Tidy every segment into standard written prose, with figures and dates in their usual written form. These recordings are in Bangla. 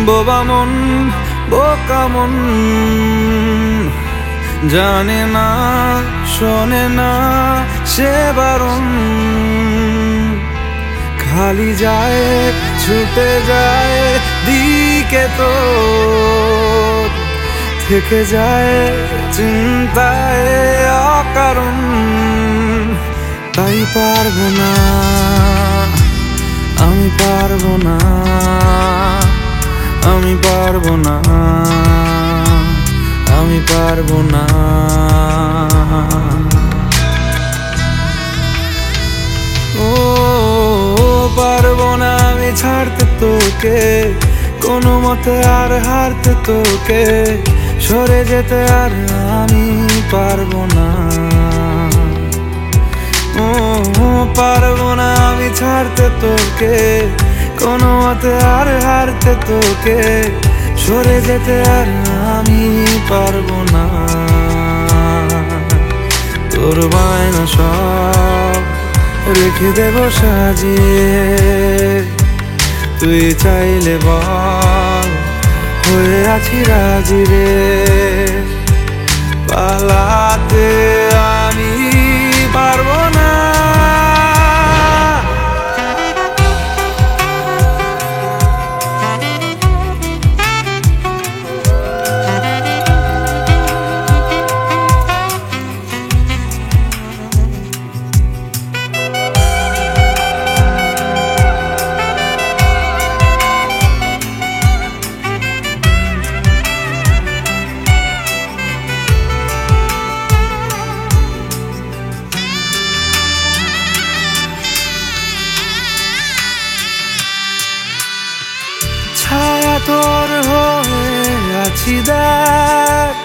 বোবা মন বোকা মন, জানে না শোনে না সে বারণ। খালি যায় ছুটে যায় দিকে তো, থেকে যায় চিন্তায় অকারণ। তাই পারবো না, আমি পারবো না, আমি পারবো না, আমি পারবো না। ও পারবো না আমি ছাড়তে তোকে, কোনো মতে আর হারতে তোকে, সরে যেতে আর আমি পারবো না। ও পারবো না আমি ছাড়তে তোকে, কোনো মতে আর হারতে তোকে, সরে যেতে আর আমি পারবো না। তোর বায়না সব রেখে দেব সাজিয়ে, তুই চাইলে বল হয়ে আছি রাজি রে। পালাতে আমি পারবো না, ছায়া তোর হয়ে আছি দেখ,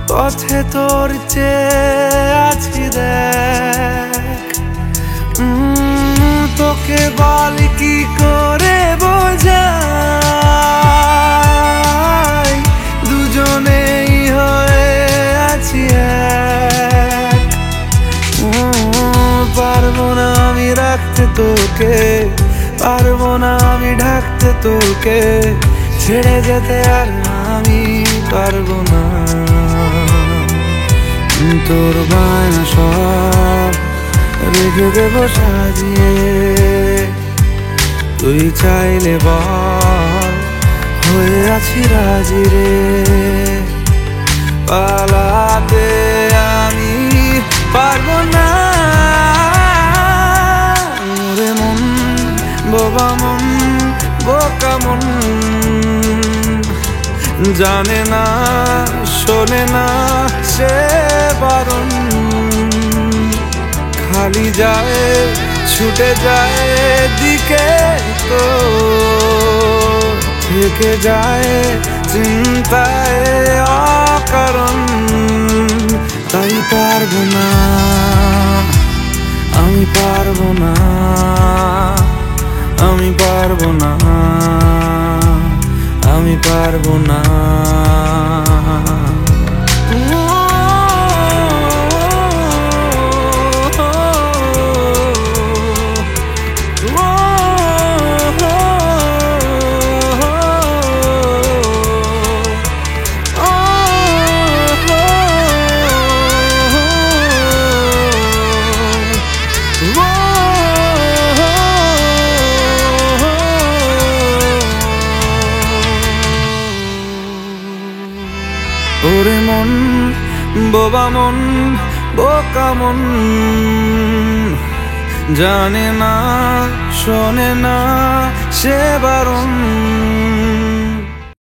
পথে তোর চেয়ে আছি দেখ। তোকে বল কি করে বোঝাই, দুজনেই হয়ে আছি এক। পারবো না আমি রাখতে তোকে, পারবো না আমি ঢাকতে তোকে, ছেড়ে যেতে আর আমি পারবো না। তোর বায়না সব রেখে দেব সাজিয়ে, তুই চাইলে বল হয়ে আছি রাজি রে। পালাতে আমি পারবো না, ওরে মন বোবা মন বোকা মন, জানে না শোনে না সে বারণ। খালি যায় ছুটে যায় দিকে তো, থেকে যায় চিন্তায় অকারণ। তাই পারবো না, আমি পারবো না, আমি পারবো না, আমি পারবো না। ওরে মন বোবা মন বোকা মন, জানে না শোনে না সে বারণ।